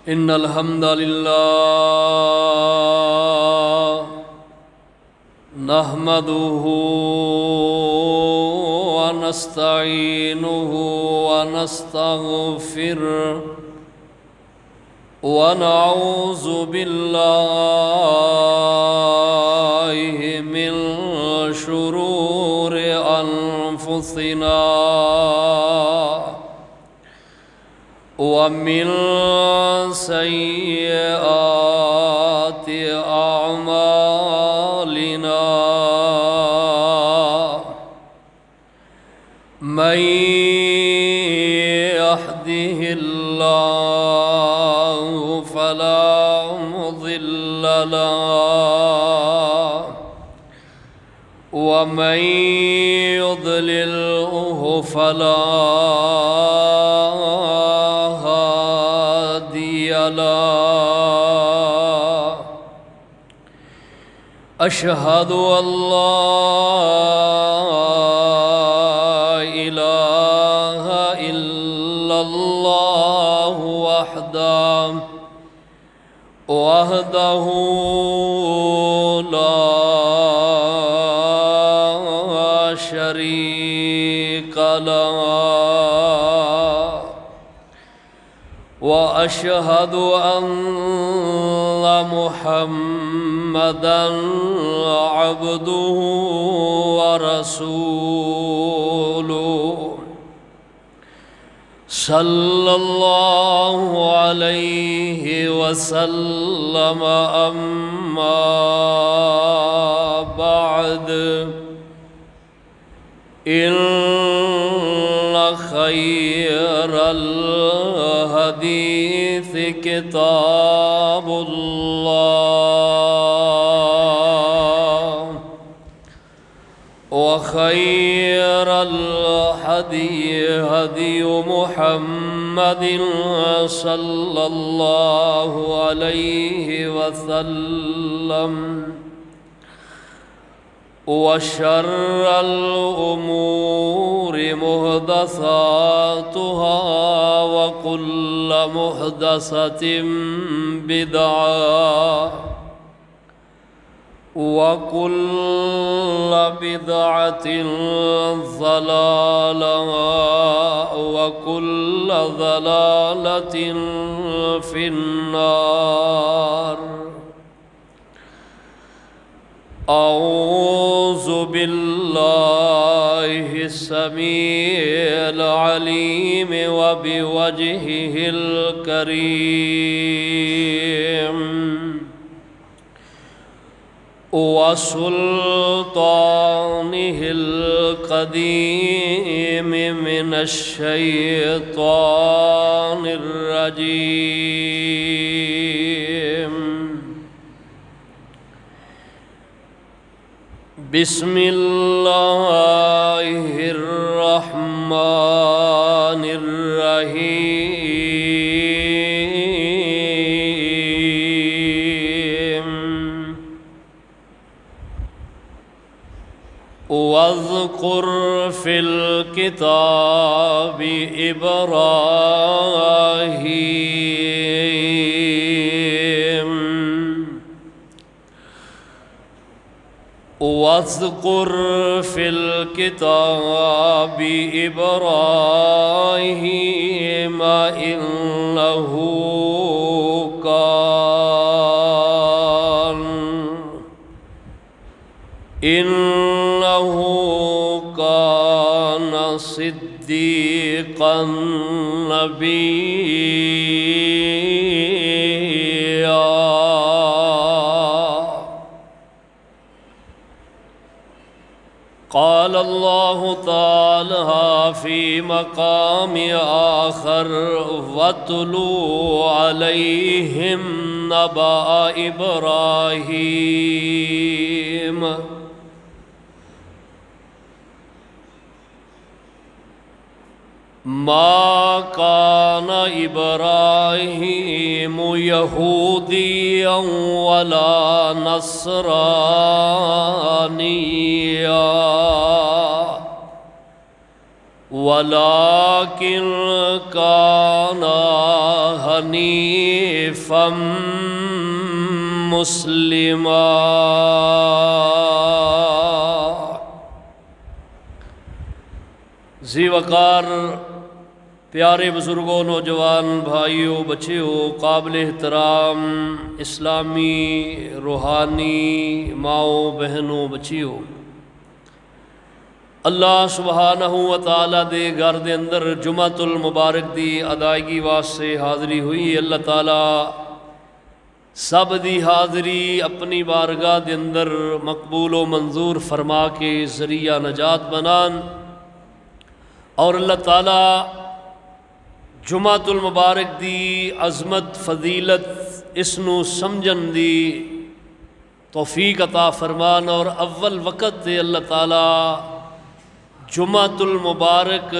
إن الحمد لله نحمده ونستعينه ونستغفره ونعوذ بالله من شرور أنفسنا ومن سيئات أعمالنا من يهده الله فلا مضل له ومن يضلله فلا أشهد أن لا إله إلا الله وحده لا شريك له وأشهد أن محمدًا عبده ورسوله صلى الله عليه وسلم أما بعد إن خير الحديث كتاب الله وخير الهدي هدي محمد صلى الله عليه وسلم وشر الأمور محدثاتها وكل محدثة بدعة وكل بدعة ضلالة وكل ضلالة في النار. أعوذ بالله السميع العليم وبوجهه الكريم وسلطانه القديم من الشيطان الرجيم. بسم الله الرحمن الرحيم. واذكر في الكتاب إبراهيم واذكر في الكتاب إبراهيم إنه كان صديقا نبيا. قال الله تعالى في مقام آخر واتلو عليهم نبأ إبراهيم ما كان إبراهيم يهوديا ولا نصرانيا ولكن كان حنیفا مسلما۔ ذی وقار پیارے بزرگوں، نوجوان بھائیوں، بچیوں، قابل احترام اسلامی روحانی ماؤں، بہنوں، بچیوں، اللہ سبحانہ و تعالیٰ دے گھر دے اندر جمعۃ المبارک دی ادائیگی واسطے حاضری ہوئی۔ اللہ تعالیٰ سب دی حاضری اپنی بارگاہ دے اندر مقبول و منظور فرما کے ذریعہ نجات بنان، اور اللہ تعالیٰ جمعۃ المبارک دی عظمت فضیلت اس نو سمجھن دی توفیق عطا فرمان، اور اول وقت تے اللہ تعالیٰ جمعۃ المبارک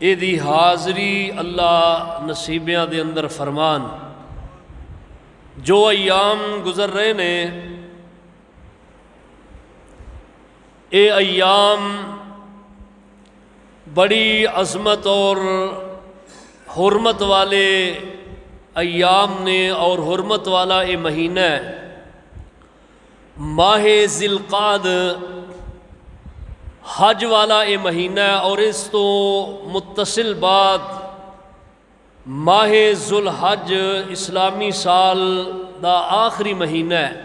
اے دی حاضری اللہ نصیبیاں دے اندر فرمان۔ جو ایام گزر رہے نے اے ایام بڑی عظمت اور حرمت والے ایام نے، اور حرمت والا اے مہینہ ہے ماہ ذی القعد، حج والا اے مہینہ ہے، اور اس تو متصل بعد ماہ ذو الحج اسلامی سال دا آخری مہینہ ہے،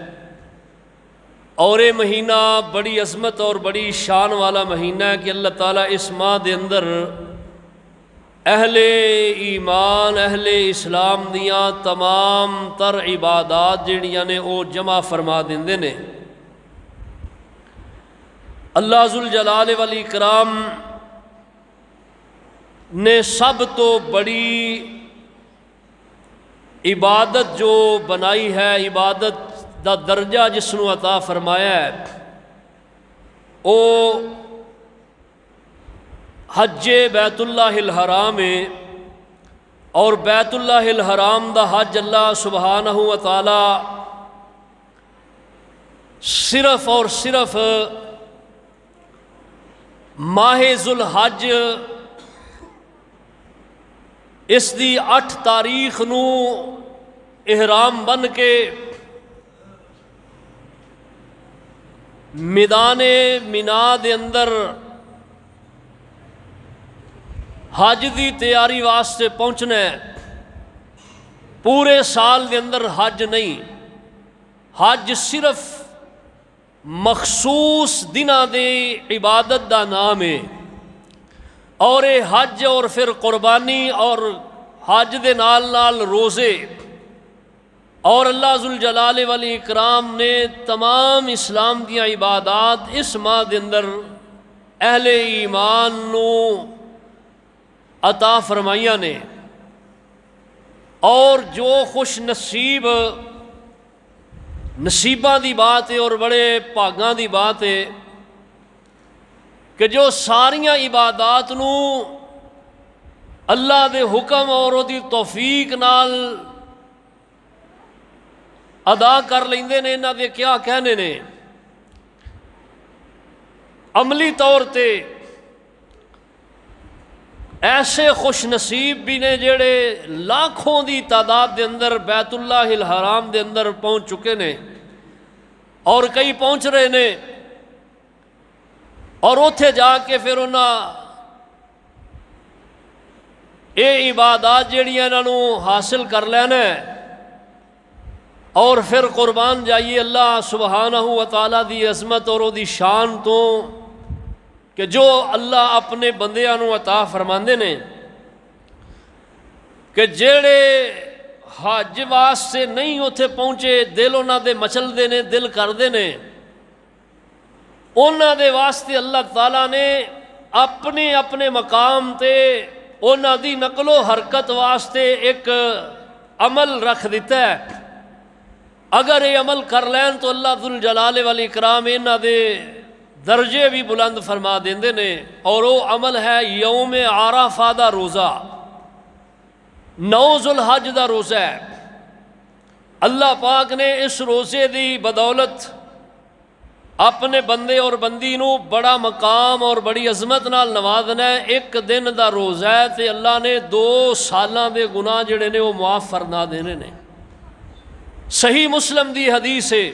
اور یہ مہینہ بڑی عظمت اور بڑی شان والا مہینہ ہے کہ اللہ تعالیٰ اس ماہ دے اندر اہل ایمان، اہل اسلام دیاں تمام تر عبادات جڑیاں نے وہ جمع فرما دیندے نے۔ اللہ ذوالجلال والاکرام نے سب تو بڑی عبادت جو بنائی ہے، عبادت دا درجہ جس نو عطا فرمایا ہے، او حج بیت اللہ الحرام ہے، اور بیت اللہ الحرام دا حج اللہ سبحانہ و تعالی صرف اور صرف ماہ ذو الحج اس دی 8 تاریخ نو احرام بن کے میدان مینا دے اندر حج دی تیاری واسطے پہنچنا ہے۔ پورے سال دے اندر حج نہیں، حج صرف مخصوص دنوں دے عبادت دا نام ہے، اور یہ حج اور پھر قربانی اور حج دے نال نال روزے، اور اللہ ذوالجلال والاکرام نے تمام اسلام دیا عبادات اس ماہ دے اندر اہل ایمان نو عطا فرمائیاں نے، اور جو خوش نصیباں دی بات ہے اور بڑے بھاگاں دی بات ہے کہ جو ساریاں عبادات نو اللہ دے حکم اور دی توفیق نال ادا کر لیندے نے۔ انہاں دے کیا کہنے نے، عملی طور تے ایسے خوش نصیب بھی نے جڑے لاکھوں دی تعداد دے اندر بیت اللہ الحرام دے اندر پہنچ چکے نے، اور کئی پہنچ رہے نے، اور اوتھے جا کے پھر انہاں اے عبادات جڑیاں انہاں نو حاصل کر لینا ہے، اور پھر قربان جائیے اللہ سبحانہ و تعالیٰ دی عظمت اور دی شان تو کہ جو اللہ اپنے بندیاں نو عطا فرماندے نے کہ جڑے حج واسطے نہیں اتھے پہنچے، دل انہاں دے مچل دے نے، دل کر دے نے، انہاں دے واسطے اللہ تعالیٰ نے اپنے مقام تے انہاں دی نقل و حرکت واسطے ایک عمل رکھ دیتا ہے۔ اگر یہ عمل کر لین تو اللہ ذوالجلال والاکرام انہاں دے درجے بھی بلند فرما دیندے نے، اور وہ عمل ہے یوم عرفہ دا روزہ، 9 ذو الحج دا روزہ ہے۔ اللہ پاک نے اس روزے دی بدولت اپنے بندے اور بندی نو بڑا مقام اور بڑی عظمت نال نوازنا ہے۔ ایک دن دا روزہ ہے تے اللہ نے 2 سالاں دے گناہ جڑے نے وہ معاف فرما دینے نے۔ صحیح مسلم دی حدیث ہے،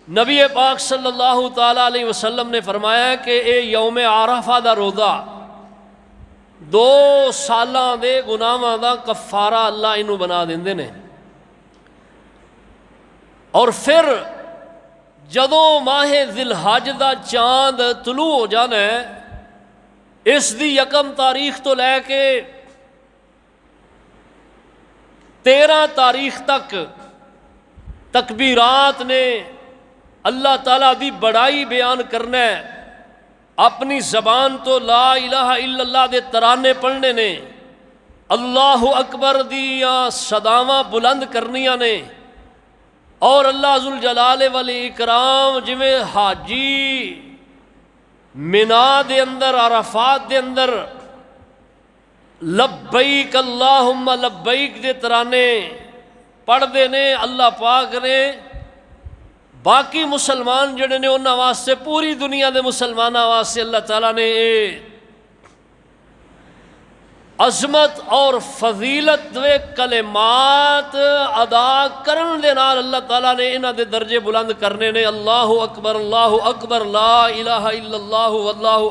نبی پاک صلی اللہ تعالی علیہ وسلم نے فرمایا کہ اے یوم عرفہ دا روزہ 2 سالاں دے گناہاں دا کفارہ اللہ انہوں بنا دیندے نے۔ اور پھر جدوں ماہ ذی الحج دا چاند طلوع ہو جانا ہے، اس دی 1 تاریخ تو لے کے 13 تاریخ تک تکبیرات نے اللہ تعالیٰ دی بڑائی بیان کرنا ہے، اپنی زبان تو لا الہ الا اللہ دے ترانے پڑھنے نے، اللہ اکبر دیاں صداواں بلند کرنیاں نے، اور اللہ ذوالجلال والاکرام جویں حاجی منا دے اندر عرفات دے اندر لبیک اللہم لبیک دے ترانے پڑھ دے نے، اللہ پاک نے باقی مسلمان جڑے نے انہاں واسطے، پوری دنیا دے مسلماناں واسطے اللہ تعالیٰ نے عظمت اور فضیلت دے کلمات ادا کرن دے نال اللہ تعالیٰ نے انہاں دے درجے بلند کرنے نے۔ اللہ اکبر لا الہ الا اللہ واللہ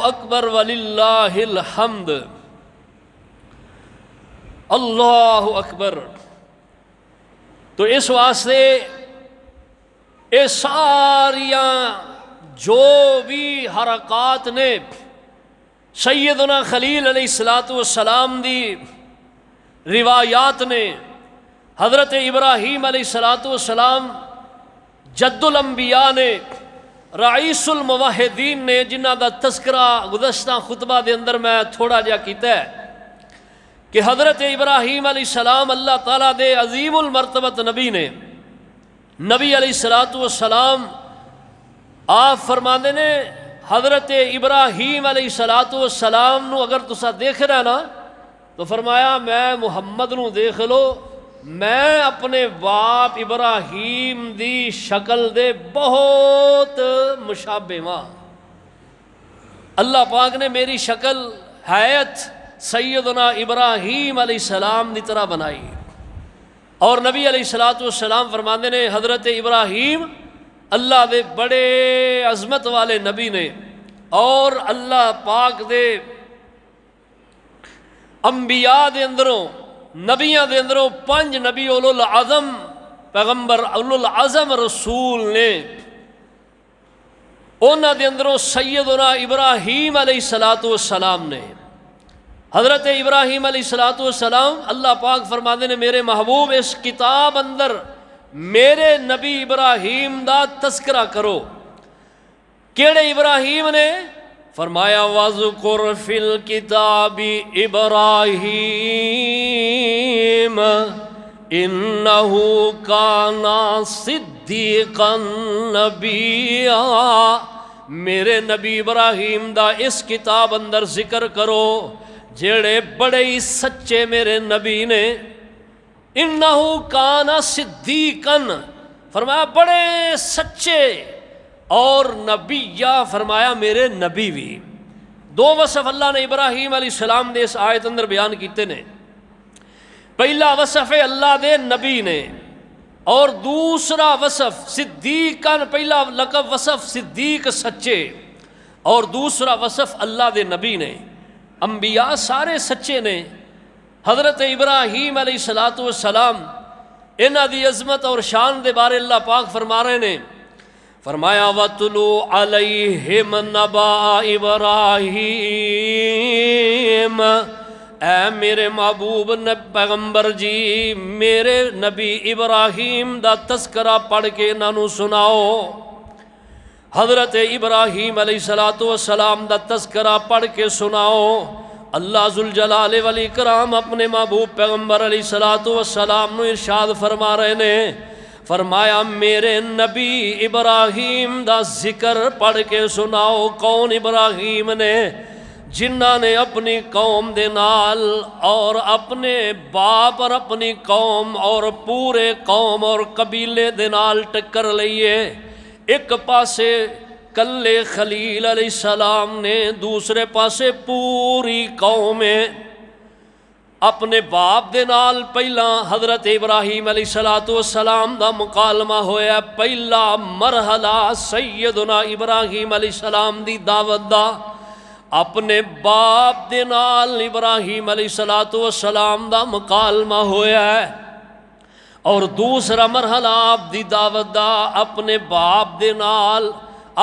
اکبر وللہ الحمد، اللہ اکبر۔ تو اس واسطے یہ ساریاں جو بھی حرکات نے سیدنا خلیل علیہ السلام دی روایات نے، حضرت ابراہیم علیہ السلام جد الانبیاء نے، رئیس الموحدین نے، جنہ دا تذکرہ گزشتہ خطبہ دے اندر میں تھوڑا جا کیتا ہے کہ حضرت ابراہیم علیہ السلام اللہ تعالیٰ دے عظیم المرتبت نبی نے، نبی علیہ السلام آپ فرماندے نے حضرت ابراہیم علیہ السلام نو اگر تسا دیکھ رہا نا تو فرمایا میں محمد نو دیکھ لو، میں اپنے باپ ابراہیم دی شکل دے بہت مشابہ ہاں، اللہ پاک نے میری شکل حیت سیدنا ابراہیم علیہ السلام دی طرح بنائی۔ اور نبی علیہ السلام فرماندے نے حضرت ابراہیم اللہ دے بڑے عظمت والے نبی نے، اور اللہ پاک دے انبیاء دے اندروں، نبیاں دے اندروں 5 نبی اولو العظم پیغمبر اولو العظم رسول نے، انہاں دے اندروں سیدنا ابراہیم علیہ السلام نے۔ حضرت ابراہیم علیہ السلام اللہ پاک فرماندے نے میرے محبوب اس کتاب اندر میرے نبی ابراہیم دا تذکرہ کرو۔ کیڑے ابراہیم نے؟ فرمایا وَاذْكُرْ فِي الْكِتَابِ إِبْرَاهِيمَ إِنَّهُ كَانَ صِدِّيقًا نَبِيًّا، میرے نبی ابراہیم دا اس کتاب اندر ذکر کرو جڑے بڑے ہی سچے میرے نبی نے۔ انہو کانا صدیقن، فرمایا بڑے سچے، اور نبیہ فرمایا میرے نبی بھی۔ 2 وصف اللہ نے ابراہیم علیہ السلام دے اس آیت اندر بیان کیتے نے۔ پہلا وصف ہے اللہ دے نبی نے، اور دوسرا وصف صدیقن، پہلا لقب وصف صدیق سچے، اور دوسرا وصف اللہ دے نبی نے۔ انبیاء سارے سچے نے، حضرت ابراہیم علیہ السلام انہاں دی عظمت اور شان دے بارے اللہ پاک فرما رہے نے، فرمایا وَاتْلُو عَلَيْهِمْ نَبَأَ إِبْرَاهِيمَ، اے میرے محبوب پیغمبر جی میرے نبی ابراہیم دا تذکرہ پڑھ کے انہوں سناؤ۔ حضرت ابراہیم علیہ السلام دا تذکرہ پڑھ کے سناؤ۔ اللہ ذوالجلال والاکرام اپنے محبوب پیغمبر علیہ السلام نو ارشاد فرما رہے نے، فرمایا میرے نبی ابراہیم دا ذکر پڑھ کے سناؤ۔ کون ابراہیم نے؟ جنہاں نے اپنی قوم دے نال اور اپنے باپ اور اپنی قوم اور پورے قوم اور قبیلے دے نال ٹکر لئیے۔ ایک پاسے کلے خلیل علیہ السلام نے، دوسرے پاسے پوری قوم ہے۔ اپنے باپ دے نال پہلا حضرت ابراہیم علیہ السلام دا مکالمہ ہویا، پہلا مرحلہ سیدنا ابراہیم علیہ السلام دی دعوت دا اپنے باپ دے نال ابراہیم علیہ السلام دا مکالمہ ہویا ہے، اور دوسرا مرحلہ آپ دی دعوت دا اپنے باپ دے نال،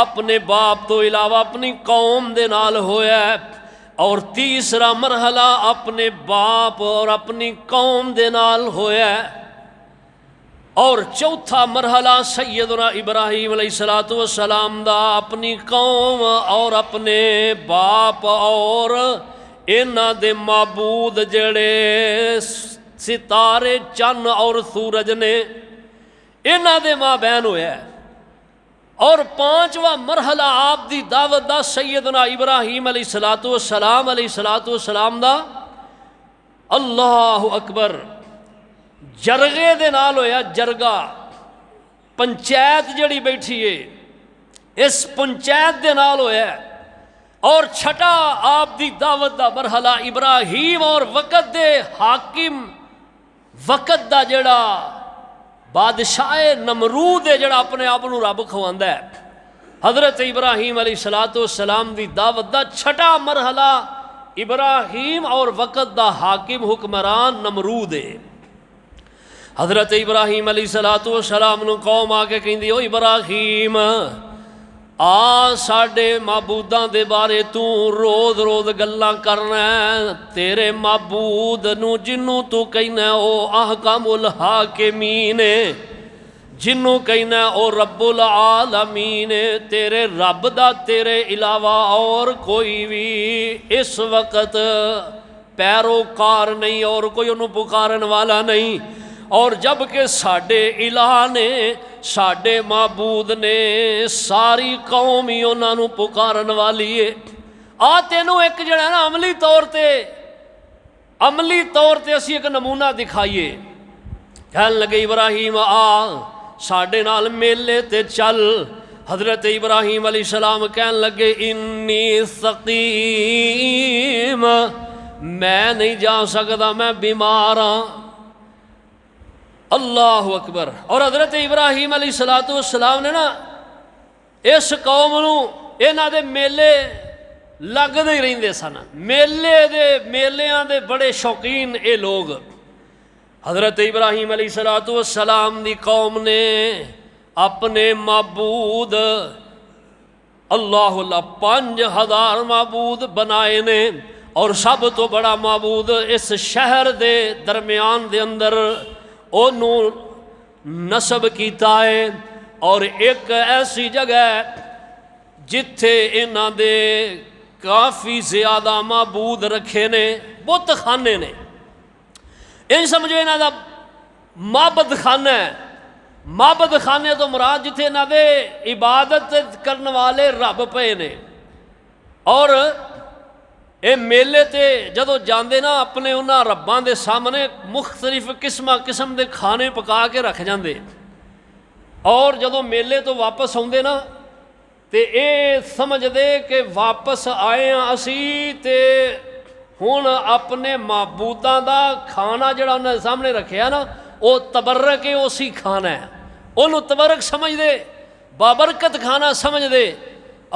اپنے باپ تو علاوہ اپنی قوم دے نال ہویا ہے، اور تیسرا مرحلہ اپنے باپ اور اپنی قوم دے نال ہویا ہے، اور چوتھا مرحلہ سیدنا ابراہیم علیہ السلام دا اپنی قوم اور اپنے باپ اور انہاں دے معبود جڑے ستارے چن اور سورج نے، انہاں دے مابین ہویا ہے۔ اور پانچواں مرحلہ آپ دی دعوت دا سیدنا ابراہیم علیہ السلام دا اللہ اکبر جرگے دے نال ہویا، جرگا پنچایت جڑی بیٹھی ہے اس پنچایت دے نال ہویا ہے۔ اور چھٹا آپ دی دعوت دا مرحلہ ابراہیم اور وقت دے حاکم، وقت دا جڑا بادشاہ نمرود ہے جڑا اپنے آپ نو رب کھواندا ہے، حضرت ابراہیم علیہ السلام دی دعوت دا چھٹا مرحلہ ابراہیم اور وقت دا حاکم حکمران نمرود ہے۔ حضرت ابراہیم علیہ السلام نو قوم آ کے کہندی، او ابراہیم آ ساڈے معبوداں دے بارے تو روز روز گلاں کرنا ہے، تیرے معبود نو جنوں تو کہنا ہے او احکم الحاکمین ہے، جنوں کہنا ہے او رب العالمین ہے، تیرے رب دا تیرے علاوہ اور کوئی بھی اس وقت پیروکار نہیں اور کوئی انہوں پکارن والا نہیں، اور جب کہ ساڈے الہ نے، ساڈے معبود نے، ساری قوم ہی انہاں نو پکارن والی ہے۔ آ تینوں ایک جڑا نا عملی طور تے اسی ایک نمونہ دکھائیے۔ کہن لگے ابراہیم آ ساڈے نال میلے تے چل۔ حضرت ابراہیم علیہ السلام کہن لگے انی سقیم، میں نہیں جا سکتا، میں بیمار ہاں۔ اللہ اکبر۔ اور حضرت ابراہیم علیہ السلام نے نا اس قوم نو انہاں دے میلے لگدے ہی رہندے سن، میلیاں دے بڑے شوقین اے لوگ۔ حضرت ابراہیم علیہ السلام دی قوم نے اپنے معبود اللہ 5000 معبود بنائے نے، اور سب تو بڑا معبود اس شہر دے درمیان دے اندر انہوں نصب کیتا ہے، اور ایک ایسی جگہ جتھے انہاں دے کافی زیادہ معبود رکھے نے، بت خانے نے، ان سمجھو انہاں دا معبد خانہ ہے۔ معبد خانے تو مراد جتھے انہاں دے عبادت کرنے والے رب پے نے، اور اے میلے تے جدو جاندے نا اپنے انہاں رباں دے سامنے مختلف قسم دے کھانے پکا کے رکھ جاندے، اور جدو میلے تو واپس آندے نا تے اے سمجھ دے کہ واپس آئے ہیں اسی تے ہن اپنے معبوداں دا کھانا جڑا انہاں دے سامنے رکھیا نا وہ تبرک ہے، اسی کھانا ہے، انہوں تبرک سمجھ دے، بابرکت کھانا سمجھ دے،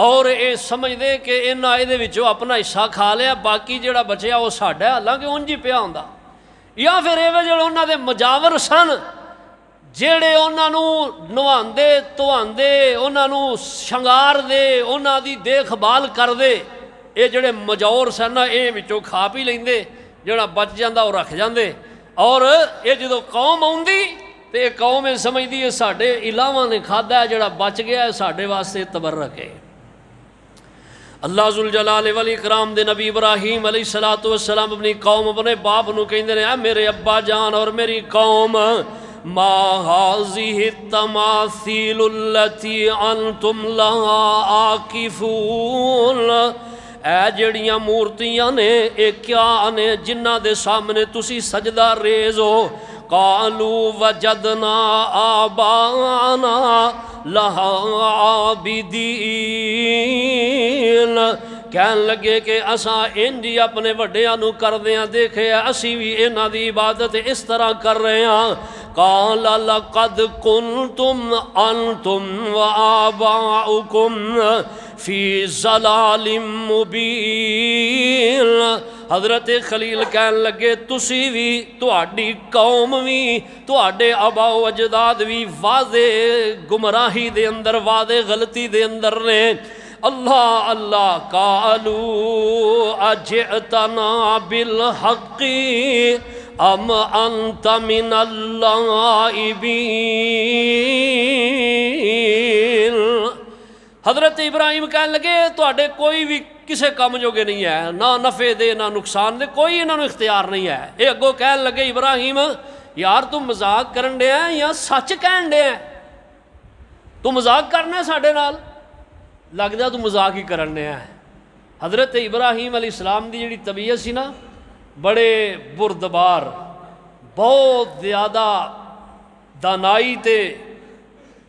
اور اے سمجھ دے کہ انہاں اے وچوں اپنا حصہ کھا لیا، باقی جڑا بچیا وہ ساڈا ہے، حالانکہ انج ہی پیا ہوندا۔ یا پھر ایویں جڑے انہاں دے مجاور سن جڑے انہاں نو نواندے تواندے، انہاں نو شنگار دے، انہاں دی دیکھ بھال کر دے، اے جڑے مجور سن نا اے وچوں کھا پی لیندے، جڑا بچ جاندا وہ رکھ جاندے، اور اے جدوں قوم آوندی تے اے قوم سمجھدی ہے ساڈے الہواں نے کھادا ہے، جڑا بچ گیا ہے ساڈے واسطے تبرک ہے۔ اللہ ذوالجلال والاکرام دے نبی ابراہیم علیہ السلام اپنی قوم اپنے باپ نو کہندے نے، اے میرے ابا جان اور میری قوم، ما هذه التماثيل التي انتم لها عاکفون، اے جڑیاں مورتیاں نے اے کیا نے جنہاں دے سامنے تسی سجدہ ریز ہو قالو وجدنا آبانا لہا عابدین کہن لگے کہ اساں انجی اپنے وڈیاں نو کردیاں دیکھے اسی بھی انہاں دی عبادت اس طرح کر رہے ہیں قال لقد کنتم انتم وآباؤکم فی ضلال مبین حضرت خلیل کہن لگے تسی بھی تہاڈی قوم بھی تہاڈے آبا و اجداد بھی واضح گمراہی دے اندر واضح غلطی دے اندر نے اللہ اللہ قالو اجئتنا بالحق ام انت من اللائبین حضرت ابراہیم کہنے لگے تواڈے کوئی بھی کسے کام جوگے نہیں ہے نہ نفع دے نہ نقصان دے کوئی انہوں اختیار نہیں ہے یہ اگو کہنے لگے ابراہیم یار تو مذاق کرن دے ہیں یا سچ کہن دے ہیں تو مذاق کرنا ہے ساڑھے نال لگ جا تو مذاق ہی کرن دے ہیں حضرت ابراہیم علیہ السلام دی جڑی طبیعت سی نا بڑے بردبار بہت زیادہ دانائی تے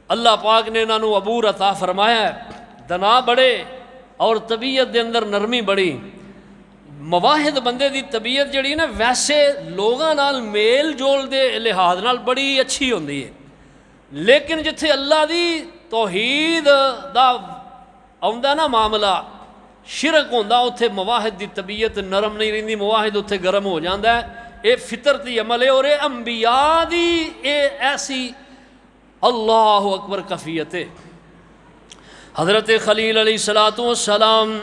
اللہ پاک نے انہوں نے عبور عطا فرمایا ہے دنا بڑے اور طبیعت دے اندر نرمی بڑی مواحد بندے دی طبیعت جڑی نا ویسے لوگاں نال میل جول دے لحاظ نال بڑی اچھی ہوندی ہے لیکن جتھے اللہ دی توحید دا آوندا نا معاملہ شرک ہوندا اتھے مواحد دی طبیعت نرم نہیں رہندی مواحد اتھے گرم ہو جاندا ہے اے فطرتی عمل ہے اور اے انبیاء دی اے ایسی اللہ اکبر کفیت ہے حضرت خلیل علیہ السلام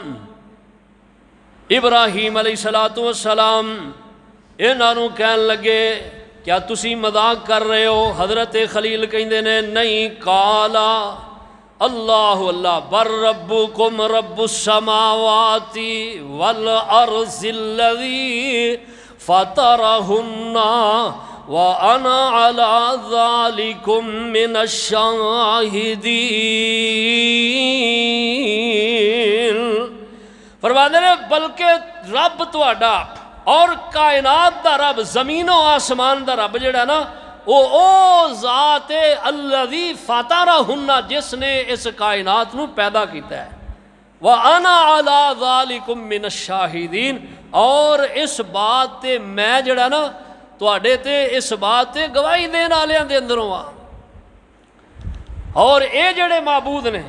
ابراہیم علیہ السلام انہوں کہن لگے کیا تسی مذاق کر رہے ہو حضرت خلیل کہندے نے نہیں قالا اللہ اللہ بر ربکم رب السماوات والارض الذی فطرہن وَأَنَا عَلَىٰ ذَلِكُمْ مِنَ الشَّاهِدِينَ فرماتے ہیں بلکہ رب تواڈا اور کائنات دا رب زمین و آسمان دا رب جڑا نا او ذات الذی فطرہن جس نے اس کائنات نو پیدا کیتا ہے وَأَنَا عَلَىٰ ذَلِكُمْ مِنَ الشَّاهِدِينَ اور اس بات تے میں جڑا نا تواڈے تے اس بات تے گواہی دین والیاں دے اندروں اور اے جڑے معبود نے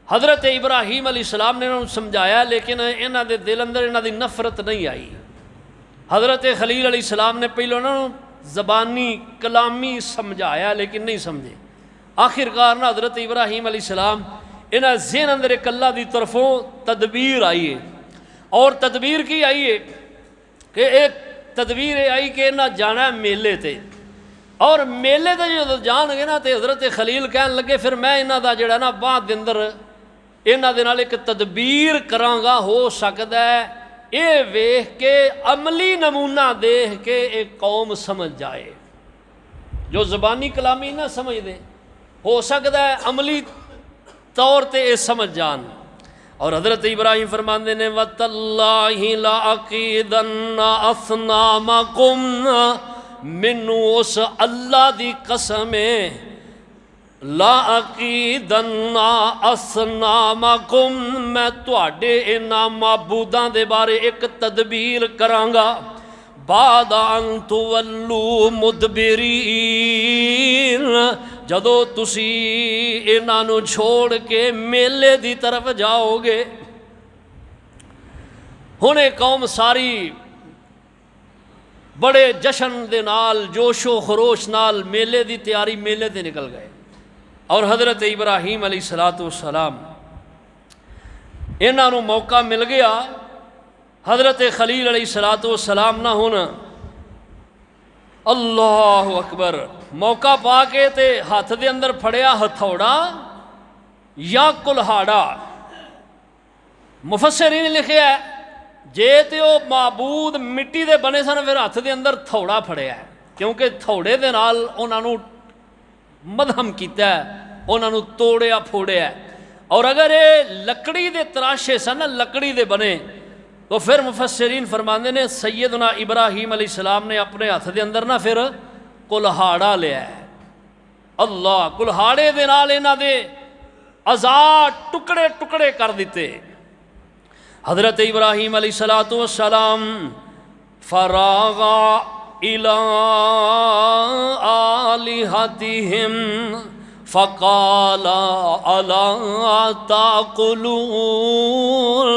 حضرت ابراہیم علیہ السلام نے انہوں سمجھایا لیکن انہاں دے دل اندر انہاں دی نفرت نہیں آئی حضرت خلیل علیہ السلام نے پہلے انہوں زبانی کلامی سمجھایا لیکن نہیں سمجھے آخر کار نا حضرت ابراہیم علیہ السلام انہاں ذہن اندر ایک اللہ دی طرفوں تدبیر آئی ہے اور تدبیر کی آئی ہے کہ ایک تدبیر آئی کہ انہاں جانا ہے میلے تے اور میلے تے جو جان گے نا تے حضرت خلیل کہن لگے پھر میں انہاں دا جڑا نا بعد دے اندر انہاں دے نال ایک تدبیر کراں گا ہو سکدا ہے اے ویکھ کے عملی نمونہ دیکھ کے ایک قوم سمجھ جائے جو زبانی کلامی نہ سمجھ دے ہو سکدا ہے عملی طور تے اے سمجھ جان اور حضرت ابراہیم فرماندے نے وَتَاللَّهِ لَأَقِيدَنَّ أَصْنَامَكُمْ مِنُّ اس اللہ دی قسم لَأَقِيدَنَّ أَصْنَامَكُمْ میں تواڈے انہاں معبوداں دے بارے ایک تدبیر کراں گا بعد ان تولوا مدبرین جدو تسی انہاں نو چھوڑ کے میلے دی طرف جاؤ گے ہنے قوم ساری بڑے جشن دے نال جوش و خروش نال میلے دی تیاری میلے تے نکل گئے اور حضرت ابراہیم علیہ السلام انہاں نو موقع مل گیا حضرت خلیل علیہ السلام نہ ہونا اللہ اکبر موقع پا کے تے ہاتھ دے اندر پھڑیا ہتھوڑا یا کلہاڑا مفسرین نے لکھیا ہے جے تے او معبود مٹی دے بنے سن پھر ہاتھ دے اندر تھوڑا پھڑیا ہے کیونکہ تھوڑے دے نال انہاں نو مدھم کیتا ہے انہاں نو توڑیا پھوڑیا ہے اور اگر یہ لکڑی دے تراشے سن نا، لکڑی دے بنے، تو پھر مفسرین فرماندے نے سیدنا ابراہیم علیہ السلام نے اپنے ہاتھ دے اندر نا پھر کلہاڑا لیا ہے۔ اللہ، کلہاڑے دے نال انہاں دے اعضاء ٹکڑے ٹکڑے کر دیتے۔ حضرت ابراہیم علیہ السلام فراغ الی آلہتہم فقال الا تاکلون،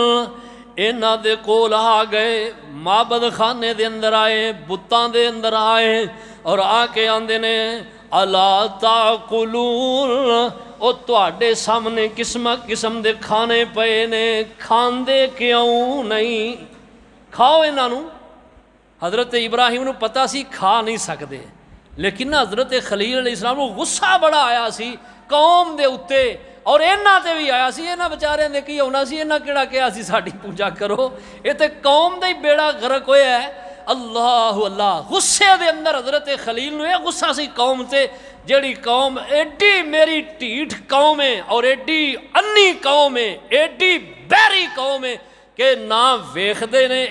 انہاں دے کول آ گئے، معبد خانے دے اندر آئے، بتاں دے اندر آئے، اور آ کے آندے نے الا تاکلون، او تواڈے سامنے قسم قسم دے کھانے پئے نے، کھاندے کیوں نہیں؟ کھاؤ انہاں نوں۔ حضرت ابراہیم نو پتہ سی کھا نہیں سکدے، لیکن حضرت خلیل علیہ السلام نو غصہ بڑا آیا سی قوم دے اتے، اور انہاں تے بھی آیا سی۔ انہاں بیچاریاں دے کی ہونا سی، انہاں کیڑا کہا سی ساڈی پوجا کرو، یہ تے قوم دا ہی بیڑا غرق ہویا ہے۔ اللہ اللہ، غصے دے اندر حضرت خلیل نو یہ غصہ سی قوم تے، جیڑی قوم ایڈی میری ٹھیٹھ قوم ہے، اور ایڈی انی قوم ہے، ایڈی بیری قوم ہے کہ نہ ویکھدے نے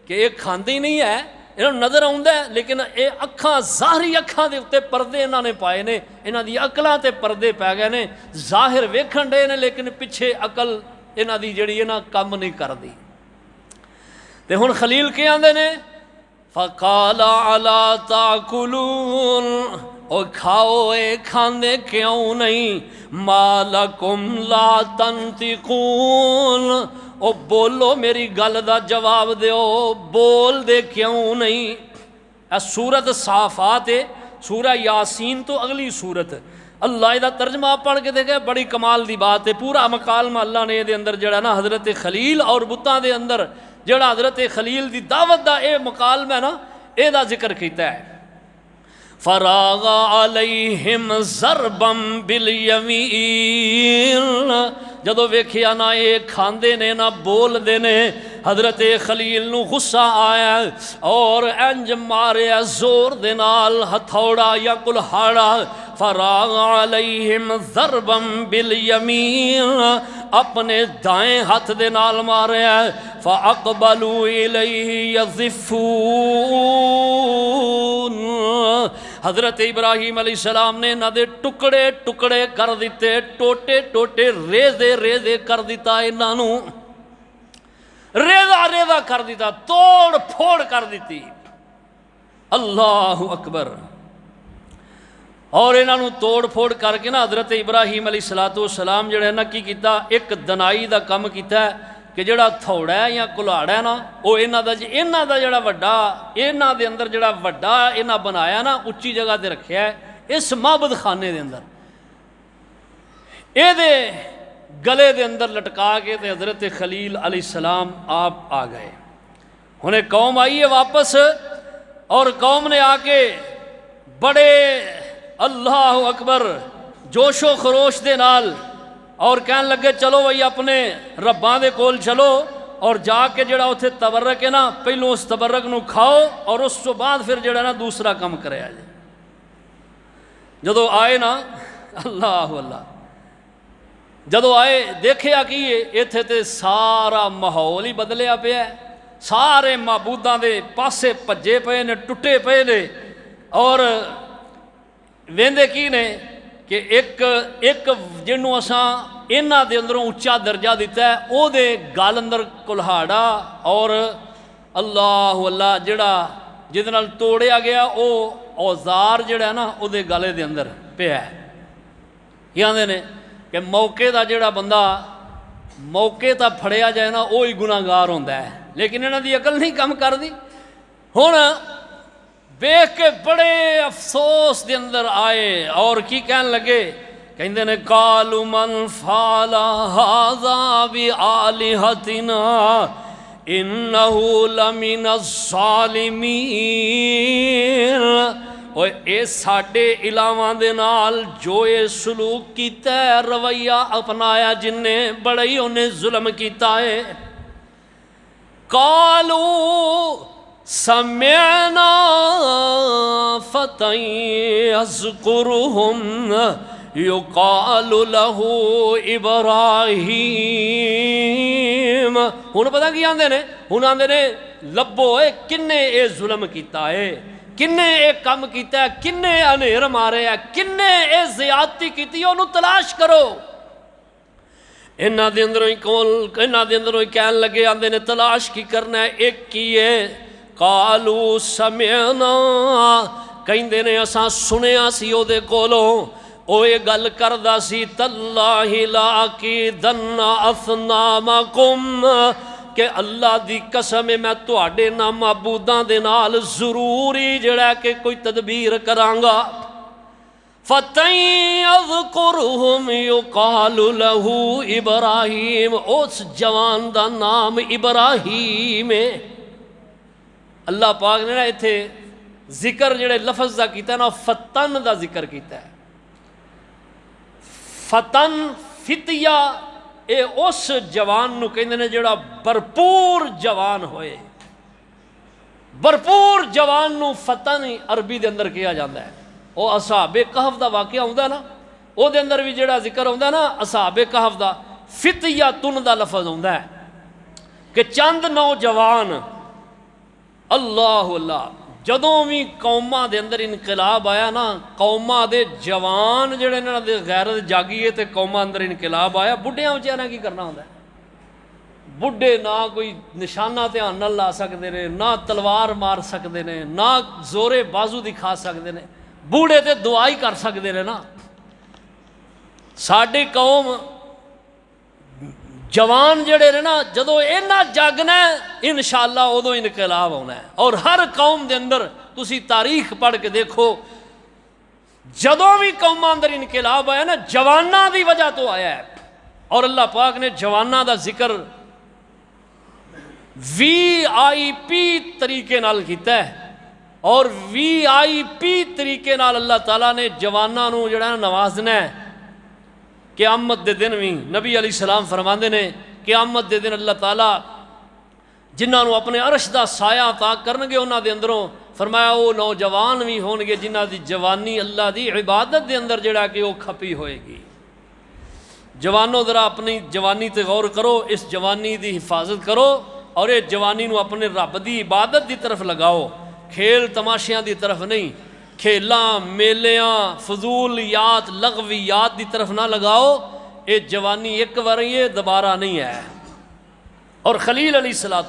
کہ یہ کھاندی نہیں ہے، انہوں نظر آؤں ہے، لیکن یہ اکھاں ظاہری اکھاں دے اتے پردے انہوں نے پائے نے، انہوں دی عقلاں تے پردے پہ گئے نے، ظاہر ویکھن دے نے لیکن پیچھے عقل انہوں دی جڑی انہوں کم نہیں کر دی۔ تے ہن خلیل کے آندے نے فقال الا تاکلون، او کھاؤ، اے کھاندے کیوں نہیں؟ ما لکم لا تنطقون، او بولو، میری گل دا جواب دیو، بول دے کیوں نہیں؟ اے سورت صافات ہے، سورہ یاسین تو اگلی سورت۔ اللہ دا ترجمہ آپ پڑھ کے دیکھے، بڑی کمال دی بات ہے۔ پورا مکالمہ اللہ نے دے اندر جڑا نا حضرت خلیل اور بتاں دے اندر جڑا حضرت خلیل دی دعوت دا اے مکالمہ ہے نا، اے دا ذکر کیتا ہے۔ فراغ علیہم ضربا بالیمین، جدو ویکھیا نہ اے کھاندے نے نہ بول دے نے، حضرت خلیل نو غصہ آیا اور انج ماریا زور دے نال ہتھوڑا یا کلہاڑا۔ فراغ علیہم ضربا بالیمین، اپنے دائیں ہاتھ دے نال ماریا۔ فاقبلوا الیہ یزفون، حضرت ابراہیم علیہ السلام نے انہاں دے ٹکڑے ٹکڑے کر دیتے، ٹوٹے ٹوٹے ریزے ریزے کر دیتا، انہاں نو ریزہ ریزہ کر دیتا، توڑ پھوڑ کر دیتی۔ اللہ اکبر۔ اور انہاں نو توڑ پھوڑ کر کے نا حضرت ابراہیم علیہ السلام جڑے نا کی کیتا، ایک دنائی دا کم کیتا ہے کہ جڑا تھوڑا ہے یا کلاڑا ہے نا، وہ انہاں دا جڑا وڈا، انہاں دے اندر جڑا وڈا انہاں بنایا نا، اچھی جگہ تے رکھیا ہے اس معبد خانے دے اندر، اے دے گلے دے اندر لٹکا کے تے حضرت خلیل علیہ السلام آپ آ گئے۔ انہیں قوم آئی ہے واپس، اور قوم نے آ کے بڑے اللہ اکبر جوش و خروش دے نال اور کہن لگے چلو بھائی اپنے رباں دے کول چلو، اور جا کے جڑا اتھے تبرک ہے نا، پہلو اس تبرک نو کھاؤ اور اس تو بعد پھر جڑا نا دوسرا کم کرے آ جائے۔ جدو آئے نا، اللہ اللہ، جدو آئے دیکھیا کہ ایتھے تے سارا ماحول ہی بدلیا پیا ہے، سارے معبوداں دے پاسے پجے پے نے، ٹوٹے پے نے، اور ویندے کی نے کہ ایک جنوں اساں انہاں دے اندروں اچا درجہ دیتا ہے، او دے گال اندر کلہاڑا اور اللہ اللہ جڑا جہدے نال توڑیا گیا او اوزار جڑا ہے نا او دے گالے دے اندر پیا ہے۔ یہ آندے نے کہ موقع دا جڑا بندہ موقع تا پھڑیا جائے نا وہی گناہگار ہوندا ہے، لیکن انہاں دی عقل نہیں کم کر دی۔ ہن دیکھ کے بڑے افسوس دے اندر آئے اور کی کہن لگے، کہندے نے قالوا من فعل هذا بآلهتنا انه لمن الظالمین، اور اے ساڈے الہاواں دے نال جو اے سلوک کیتا ہے، رویہ اپنایا جن نے، بڑا ہی انہیں ظلم کیتا ہے۔ قالوا سمعنا فتى يذكرهم یقال لہ ابراہیم۔ ہن پتہ کی آندے نے؟ ہن آندے نے لبو اے کنے اے ظلم کیتا ہے، کنے اے کم کیتا ہے، کنے انیر مارے ہے، کنے اے زیادتی کیتی ہے، انہوں تلاش کرو۔ انہاں دے اندروں ہی کہن لگے، آندے نے تلاش کی کرنا ہے، ایک کی ہے قالو سمعنا، کہندے نے اساں سنیا سی او دے کولوں، او یہ گل کردا سی تاللہ لاکیدن اصنامکم، کہ اللہ دی قسم میں تواڈے نا معبوداں دے نال ضروری جڑا کہ کوئی تدبیر کراں گا۔ فَتَن يَذْكُرْهُمْ يُقَالُ لَهُ ابراہیم، اس جوان دا نام ابراہیم ہے۔ اللہ پاک نے نا ایتھے ذکر جڑے لفظ دا کیتا ہے نا، فتن دا ذکر کیتا ہے۔ فتن فتیہ اے اس جوان نو کہندے نے جڑا بھرپور جوان ہوئے، بھرپور جوان نو فتن عربی دے اندر کیا جاندہ ہے۔ او اصحاب کہف دا واقعہ ہوندا ہے نا، او دے اندر بھی جڑا ذکر ہوندا ہے نا اصحاب کہف دا، فتیہ تن دا لفظ ہوندا ہے کہ چند نوجوان، اللہ اللہ، جدوں بھی قوماں دے اندر انقلاب آیا نا، قوماں دے جوان جڑے انہاں دے غیرت جاگیے تے قوماں اندر انقلاب آیا، بڈھیاں وچاراں کی کرنا ہوندا ہے؟ بڈھے نہ کوئی نشانہ دھیان نال لا سکدے نے، نہ تلوار مار سکدے نے، نہ زورے بازو دکھا سکدے نے، بوڑھے تے دعا ہی کر سکدے نے نا۔ ساڈی قوم جوان جڑے نے نا، جدو اینا جاگنا ہے انشاءاللہ ادو انقلاب ہونا ہے۔ اور ہر قوم دے اندر تسی تاریخ پڑھ کے دیکھو، جدو بھی قوم اندر انقلاب آیا نا، جوانہ دی وجہ تو آیا ہے۔ اور اللہ پاک نے جوانہ دا ذکر VIP طریقے نال کیتا ہے، اور VIP طریقے نال اللہ تعالیٰ نے جوانہ نو جڑا نوازنا ہے۔ قیامت دے دن بھی نبی علیہ السلام فرماندے نے، قیامت دے دن اللہ تعالیٰ جنہاں نو اپنے عرش دا سایہ عطا کرنگے انہاں دے اندروں، فرمایا وہ نوجوان بھی ہونگے جنہاں دی جوانی اللہ دی عبادت دے اندر جڑا کہ وہ کھپی ہوئے گی۔ جوانوں ذرا اپنی جوانی تے غور کرو، اس جوانی دی حفاظت کرو، اور اس جوانی نو اپنے رب دی عبادت دی طرف لگاؤ، کھیل تماشیاں دی طرف نہیں، کھیلاں میلیاں فضولیات لغویات دی طرف نہ لگاؤ۔ اے جوانی ایک بار یہ دوبارہ نہیں ہے۔ اور خلیل علیہ السلام،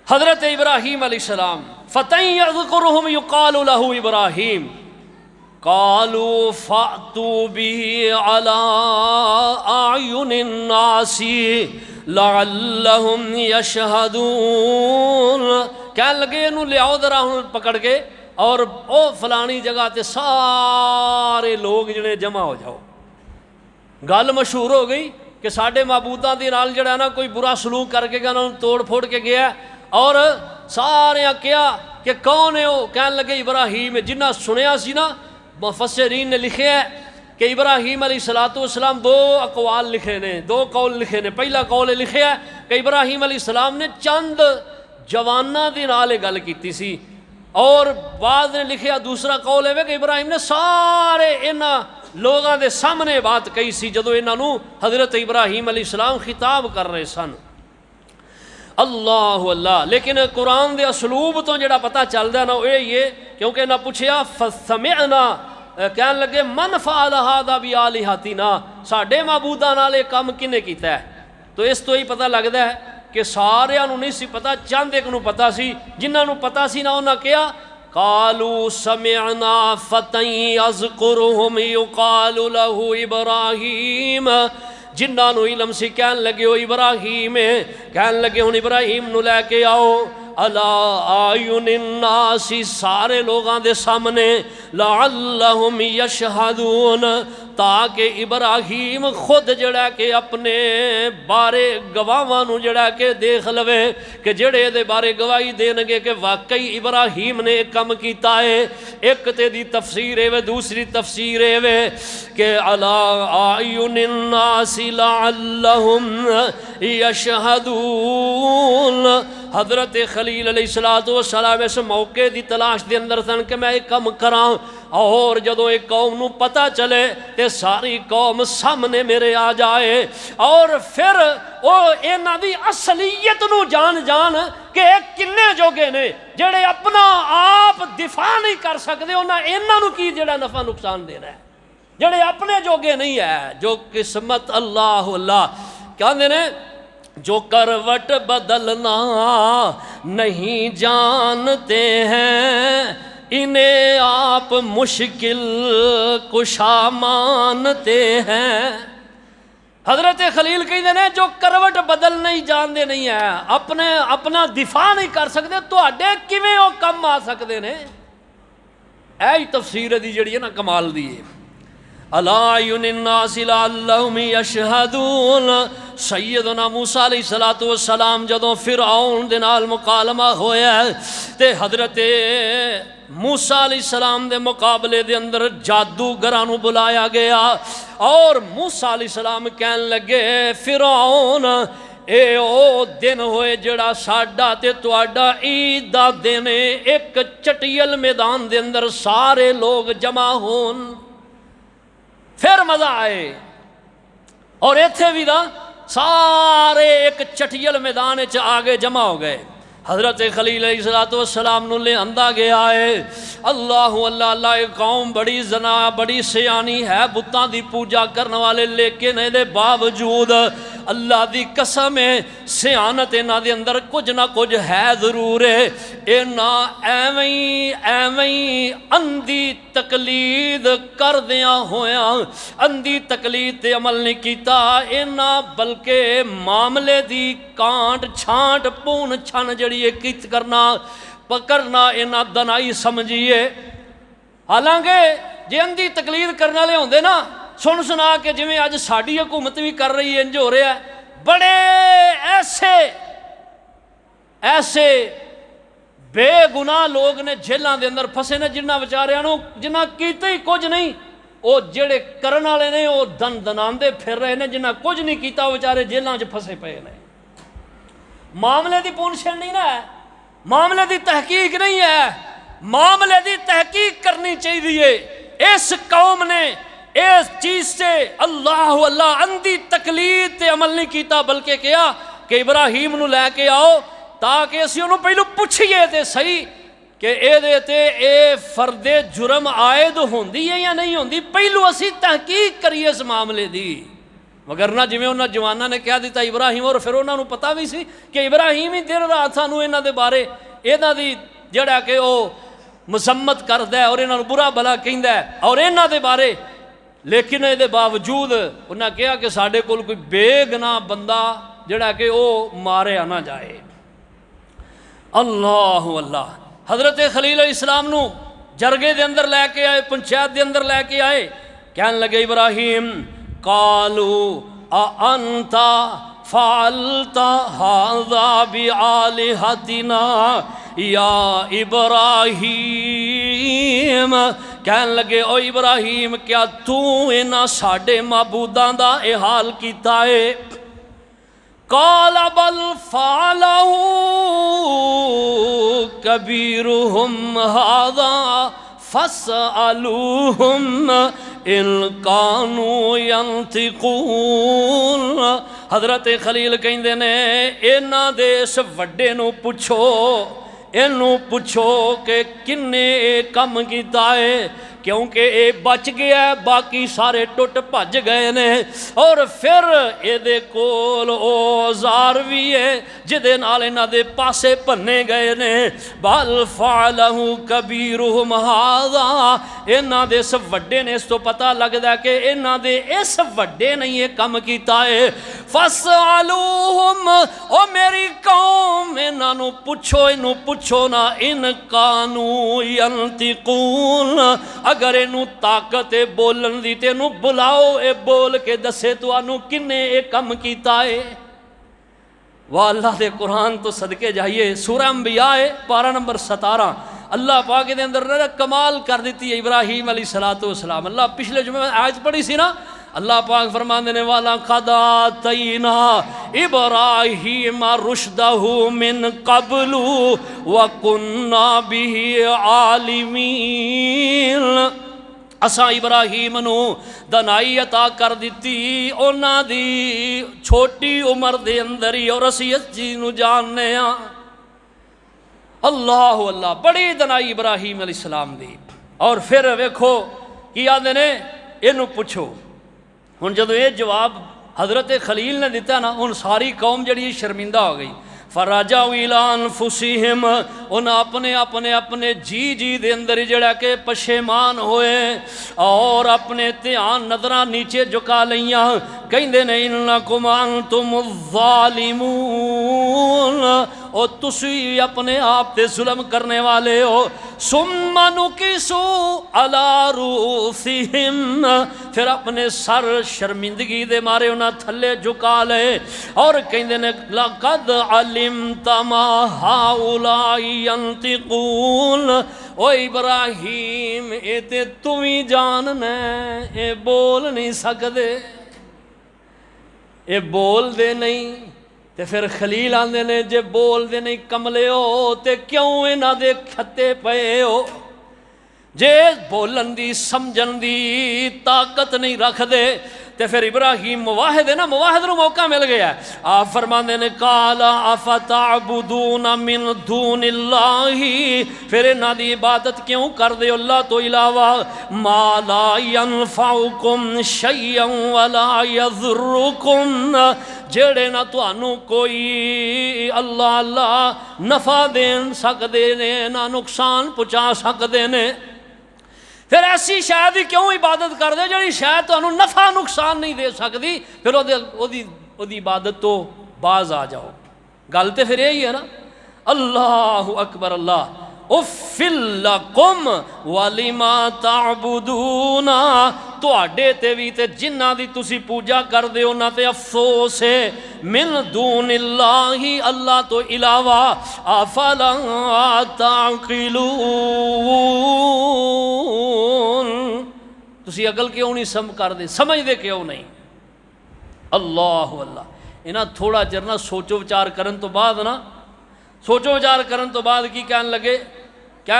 حضرت ابراہیم علیہ السلام، فَتَن يَذْكُرْهُمْ يُقَالُ لَهُ ابراہیم، قَالُوا فَأْتُوا بِهِ عَلَىٰ أَعْيُنِ النَّاسِ لَعَلَّهُمْ يَشْهَدُونَ، کہنے لگے انہوں لے آؤ ذرا پکڑ کے، اور او فلانی جگہ تے سارے لوگ جڑے جمع ہو جاؤ۔ گل مشہور ہو گئی کہ ساڈے معبوداں دے نال جڑا نا کوئی برا سلوک کر کے انہوں توڑ پھوڑ کے گیا، اور سارے کیا کہ کون ہے وہ؟ کہنے لگے ابراہیم۔ جنہ سنیا سی نا، مفسرین نے لکھے ہے کہ ابراہیم علیہ السلام دو اقوال لکھے نے، دو قول لکھے نے۔ پہلا قول لکھے ہے کہ ابراہیم علیہ السلام نے چند جواناں دے نال گل کیتی سی، اور بعض نے لکھیا دوسرا قول ہے کہ ابراہیم نے سارے انہاں لوگاں دے سامنے بات کہی سی جدو انہاں نو حضرت ابراہیم علیہ السلام خطاب کر رہے سن۔ اللہ اللہ، لیکن قرآن دے اسلوب تو جڑا پتہ چلدا ہے نا وہ یہ، کیونکہ انہاں پوچھیا فسمعنا، کہنے لگے من فعل ھذا بآلہتنا، ساڈے معبوداں نال یہ کام کنے کیتا ہے؟ تو اس تو ہی پتہ لگدا ہے کہ سارے نو نہیں سی پتا، چند ایک نو پتا سی، جنہاں نو پتا سی نا انہاں کیا قالوا سمعنا فتى يذكرهم يقال له ابراہیم، جنہاں نو علم سی کہن لگے ہو ابراہیم ہے، کہن لگے ہن ابراہیم نو لے کے آؤ علی اعین الناس، سارے لوگاں دے سامنے، لعلہم یشہدون، تاکہ ابراہیم خود جڑا کہ اپنے بارے گواہاں نو جڑا کہ دیکھ لوے کہ جڑے دے بارے گواہی دینگے کہ واقعی ابراہیم نے کم کیتا ہے۔ ایک تے دی تفسیر ہے، دوسری تفسیر ہے کہ علی اعین الناس لعلہم یشہدون، حضرت خلیل علیہ السلام اس موقع دی تلاش دے اندر سن کہ میں ایک کم کراں، اور جدو ایک قوم نو پتہ چلے تے ساری قوم سامنے میرے آ جائے، اور پھر او انہاں دی اصلیت نو جان کہ کنے جوگے نے جڑے اپنا آپ دفاع نہیں کر سکتے، انہاں نو کی جڑا نفع نقصان دینا ہے، جڑے اپنے جوگے نہیں ہے، جو قسمت اللہ کہندے نے جو کروٹ بدلنا نہیں جانتے ہیں انہیں آپ مشکل کشا مانتے ہیں۔ حضرت خلیل کہتے ہیں جو کروٹ بدل نہیں جانتے نہیں ہیں، اپنا دفاع نہیں کر سکتے، تو اڈے کیویں وہ کم آ سکتے ہیں؟ ایہی تفسیر دی جڑی ہے نا کمال دی ہے۔ الا اعین الناس لعلہم یشہدون، سیدنا موسیٰ علیہ السلام جدوں فرعون دے نال مکالمہ ہویا تے حضرت موسیٰ علیہ السلام دے مقابلے دے اندر جادوگراں نو بلایا گیا، اور موسیٰ علیہ السلام کہن لگے فرعون اے او دن ہوئے جڑا ساڈا تے تواڈا عید دا دن ایک چٹیل میدان دے اندر سارے لوگ جمع ہون، پھر مزہ آئے۔ اور ایتھے بھی نا سارے ایک چٹیل میدان آگے جمع ہو گئے، حضرت خلیل علیہ السلام نو لے اندہ گیا ہے۔ اللہ ایک قوم بڑی زنا بڑی سیانی ہے، بتاں دی پوجا کرنے والے، لیکن دے باوجود اللہ دی قسم ہے سیانت انہاں دے اندر کچھ نہ کچھ ہے ضرور ہے۔ ایویں اندھی تقلید کردیاں ہویاں اندھی تقلید تے عمل نہیں کیتا انہاں، بلکہ معاملے دی کانٹ چھانٹ پون چھن جڑی ہے کت کرنا پکڑنا انہاں دنائی سمجھیے۔ حالانکہ جے اندھی تقلید کرنے والے ہوندے نا سن سنا کے جویں اج ساڈی حکومت بھی کر رہی ہے، انج ہو رہا ہے، بڑے ایسے بے گناہ لوگ نے جیلاں دے اندر پھسے نے، جنہاں بیچاریاں نو جنہاں کیتے ہی کچھ نہیں، وہ جڑے کرن والے نے وہ دن دناندے پھر رہے نے، جنہاں کچھ نہیں کیتا وہ بیچارے جیلاں چ پھسے پئے نے۔ معاملے دی پونچھ نہیں نا ہے، معاملے دی تحقیق نہیں ہے، معاملے دی تحقیق کرنی چاہیے۔ اس قوم نے اس چیز سے اللہ اندھی تقلید تے عمل نہیں کیتا، بلکہ کیا کہ ابراہیم نو لے کے آؤ تاکہ اسی انہوں پہلو پوچھئے تے صحیح کہ اے دے تے اے فرد جرم عائد ہوندی ہے یا نہیں ہوندی، پہلو اسی تحقیق کریے اس معاملے دی۔ وگرنہ جویں انہاں جواناں نے کہہ دیتا ابراہیم، اور پھر انہاں نو پتہ بھی سی کہ ابراہیم ہی دن رات سانو انہاں دے بارے انہاں دی جڑا کہ او مذمت کردا ہے اور انہاں نو برا بھلا کہندا ہے اور انہاں دے بارے، لیکن اے دے باوجود انہاں کہا کہ ساڈے کول کوئی بے گناہ بندہ جڑا کہ او ماریا نہ جائے۔ اللہ حضرت خلیل علیہ السلام نو جرگے دے اندر لے کے آئے، پنچایت دے اندر لے کے آئے، کہنے لگے ابراہیم قالوا اانت فعلت هذا بآلهتنا یا ابراہیم، کہنے لگے او ابراہیم کیا تو انہاں ساڈے معبوداں دا اے حال کیتا ہے؟ قال بل فعلہ کبیرہم ھذا فاسألوہم ان کانوا ینطقون۔ حضرت خلیل کہندے نے انہاں دے اس وڈے نو پوچھو، انہوں پوچھو کہ کنے کم کیتا ہے، کیونکہ اے بچ گیا ہے، باقی سارے ٹوٹ بھج گئے نے، اور پھر اے دے کول اوزار بھی ہے جدے نال انہاں دے پاسے پنے گئے نے۔ بل فعلہ کبیرہم ھذا، انہاں دے اس وڈے نے اس تو پتہ لگدا ہے کہ انہاں دے اس وڈے نے یہ کم کیتا ہے۔ فاسألوہم، او میری قوم انہاں نو پوچھو، انہوں پوچھو نا ان کانوا ینطقون، اگر انہوں طاقت بولن دی تے انہوں بلاؤ، اے بول کے دسے تو انہوں کنے اے کم کیتا ہے۔ وہ اللہ دے قرآن تو صدقے جائیے، سورہ انبیاء پارہ نمبر 17 اللہ پاک دے اندر کمال کر دیتی ہے ابراہیم علیہ السلام۔ اللہ پچھلے جمعہ آیت پڑھی سی نا، اللہ پاک فرماندے نے والا قد آتینا ابراہیم رشدہ من قبل وکننا بہ عالمین، اساں ابراہیم نو دنائی عطا کر دیتی اونا دی چھوٹی عمر دے اندر ہی، اور اسی اس چیز نو جاننے ہاں۔ اللہ اللہ، بڑی دنائی ابراہیم علیہ السلام دی۔ اور پھر ویکھو کی آدھے نے اینو پوچھو، ہن جدو یہ جواب حضرت خلیل نے دیتا نا، ان ساری قوم جڑی شرمندہ ہو گئی۔ فَرَجَعُوا إِلَىٰ أَنفُسِهِمْ، ان اپنے جی دے اندر جڑا کہ پشیمان ہوئے اور اپنے دھیان نظراں نیچے جھکا لیاں، کہندے نے اِنَّکُمْ أَنْتُمُ الظَّالِمُونَ، اور تسی اپنے آپ تے ظلم کرنے والے ہو۔ ثُمَّ نُكِسُوا عَلَىٰ رُؤُوسِهِمْ، پھر اپنے سر شرمندگی دے مارے انہاں تھلے جھکا لے اور کہندے نے لَقَدْ عَلِمْتَ مَا هَؤُلَاءِ يَنْطِقُونَ، او ابراہیم اے تے تو ہی جاننا اے بول نہیں سکدے، اے بول دے نہیں۔ تے پھر خلیل آندے نے جے بول دے نہیں کملے ہو تے کیوں انہاں دے کھتے پئے ہو؟ جے بولن دی سمجھن دی طاقت نہیں رکھ دے تے پھر ابراہیم مواحد ہے نا، مواحد نو موقع مل گیا ہے۔ آپ فرماندے نے قال افتعبدون من دون اللہ، پھر انہاں دی عبادت کیوں کر دے اللہ تو علاوہ، ما لا ينفعکم شیئا ولا یضرکم، جڑے نہ تانوں کوئی اللہ اللہ نفع دین سکدے نے نہ نقصان پہنچا سکدے نے، پھر ایسی شاید ہی کیوں عبادت کر دے جڑی شاید تو انہوں نفع نقصان نہیں دے سکتی، پھر او دی عبادت تو باز آ جاؤ۔ گل تے پھر یہی ہے نا۔ اللہ اکبر، اللہ اُفِّل لَکُمْ وَلِمَا تَعْبُدُونَ، تواڈے تے بھی تے جنہاں دی تسی پوجا کر دے انہاں تے افسوس ہے، من دون اللہ، اللہ تو علاوہ، افلا تعقلون، تسی عقل کیوں نہیں سمجھ دے کیوں نہیں؟ اللہ اللہ، انہاں تھوڑا چر نہ سوچو وچار کرن تو بعد نا، سوچو وچار کرن تو بعد کی کہن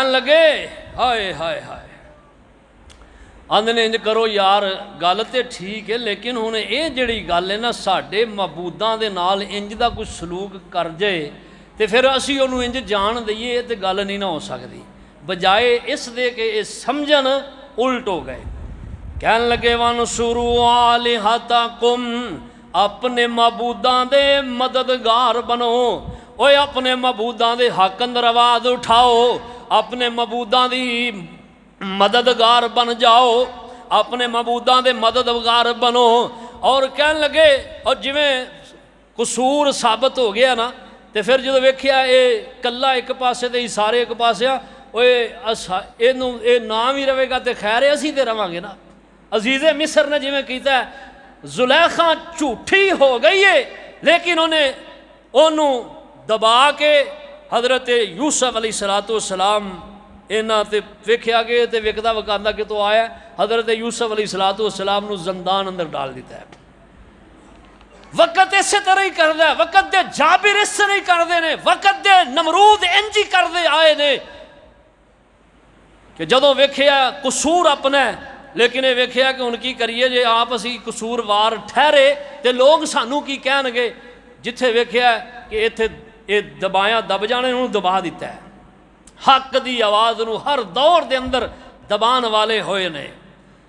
لگے ہائے ہائے ہائے، آندھے نے انج کرو یار گل تے ٹھیک ہے، لیکن ہن اے جڑی گل ہے نا ساڈے معبوداں دے نال انج دا کچھ سلوک کر جائے تے پھر اسی اونوں انج جان دئیے تے گل نہیں نہ ہو سکتی، بجائے اس دے کہ اے سمجھن الٹ ہو گئے۔ کہن لگے وَانْصُرُوا آلِہَتَکُمْ، اپنے معبوداں دے مددگار بنو، اوے اپنے معبوداں دے حق اندر آواز اٹھاؤ، اپنے معبوداں دی مددگار بن جاؤ، اپنے معبوداں دے مددگار بنو۔ اور کہن لگے، اور جویں قصور ثابت ہو گیا نا تے پھر جدو ویکھیا اے کلا ایک پاسے تے سارے ایک پاسے، اوے اے نام ہی رہے گا تے خیر ہے، اسی تے رواں گے نا۔ عزیز مصر نے جویں کیتا ہے، زلیخا جھوٹی ہو گئی ہے لیکن انہوں دبا کے حضرت یوسف علیہ السلام انہاں تے ویکھیا گئے تے ویکھدا وکھاندا کہ تو آیا، حضرت یوسف علیہ السلام نو زندان اندر ڈال دیتا ہے۔ وقت اسی طرح ہی کردہ ہے، وقت دے جابر اس طرح ہی کردے نے، وقت دے نمرود انجی کردے آئے نے کہ جدوں ویکھیا قصور اپنا ہے، لیکن یہ ویکھیا کہ ان کی کریے جے آپ اسی قصوروار ٹھہرے تے لوگ سانو کی کہن گے، جتھے ویکھیا کہ ایتھے اے دبایاں دب جانے انہوں دبا دیتا ہے۔ حق دی آواز نو ہر دور دے اندر دبان والے ہوئے نے،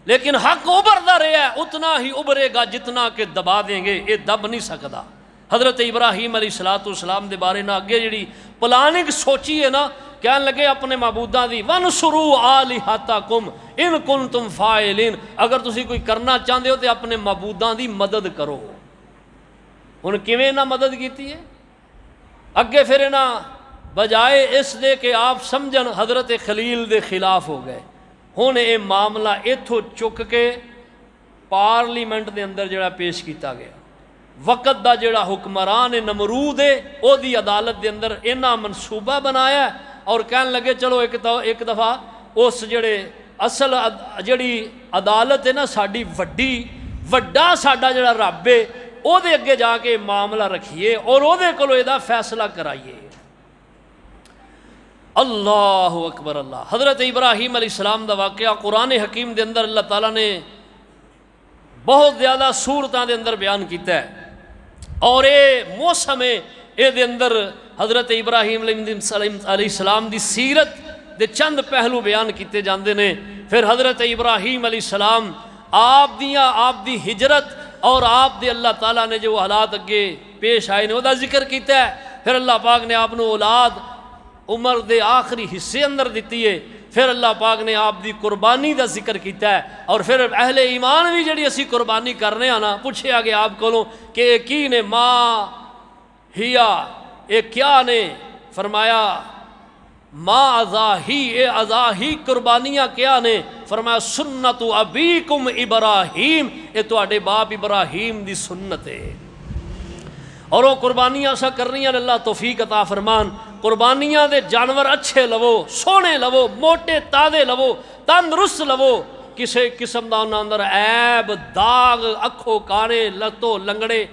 لیکن حق ابھردا رہا ہے، اتنا ہی ابھرے گا جتنا کہ دبا دیں گے، یہ دب نہیں سکدا۔ حضرت ابراہیم علیہ السلام دے بارے نہ اگے جڑی پلاننگ سوچی ہے نا، کہنے لگے اپنے معبوداں دی وَانْصُرُوا آلِہَتَکُمْ اِن کُنتُم فاعلین، اگر تسی کوئی کرنا چاہتے ہو تو اپنے معبوداں دی مدد کرو۔ ہن کیویں نہ مدد کیتی ہے؟ اگے پھر نہ بجائے اس دے کہ آپ سمجھن حضرت خلیل دے خلاف ہو گئے، ہن یہ معاملہ اتھوں چک کے پارلیمنٹ دے اندر جڑا پیش کیتا گیا، وقت دا جڑا حکمران نمرود ہے او دی عدالت دے اندر انہاں منصوبہ بنایا اور کہن لگے چلو ایک دفعہ اس جڑے اصل جڑی عدالت ہے نا ساڈی وڈی، وڈا ساڈا جڑا رب ہے او دے اگے جا کے معاملہ رکھیے اور او دے کولو ادا فیصلہ کرائیے۔ اللہ اکبر اللہ۔ حضرت ابراہیم علیہ السلام دا واقعہ قرآن حکیم دے اندر اللہ تعالیٰ نے بہت زیادہ صورتاں دے اندر بیان کیتا ہے، اور اے موسم اے دے اندر حضرت ابراہیم علیہ السلام دی سیرت دے چند پہلو بیان کیتے جاندے نے۔ پھر حضرت ابراہیم علیہ السلام آپ دی ہجرت اور آپ دے اللہ تعالیٰ نے جو حالات اگے پیش آئے نے وہ دا ذکر کیتا ہے۔ پھر اللہ پاک نے آپ نے اولاد عمر دے آخری حصے اندر دیتی ہے۔ پھر اللہ پاک نے آپ دی قربانی دا ذکر کیتا ہے، اور پھر اہل ایمان بھی جڑی اسی قربانی کرنے آنا پوچھے آگے آپ کو کہ کی نے ماں ہیا اے کیا نے؟ فرمایا ماں ازاہی، اے ازاہی قربانیاں کیا نے؟ فرمایا سنت ابیکم ابراہیم، اے تواڈے باپ ابراہیم دی سنت ہے۔ اور وہ قربانیاں سا کرنی ہیں، اللہ توفیق عطا فرمان۔ قربانیاں دے جانور اچھے لو، سونے لو، موٹے تازے لو، تندرست لو، کسے قسم دا انہاں اندر عیب داغ اکھو کانے لتو لنگڑے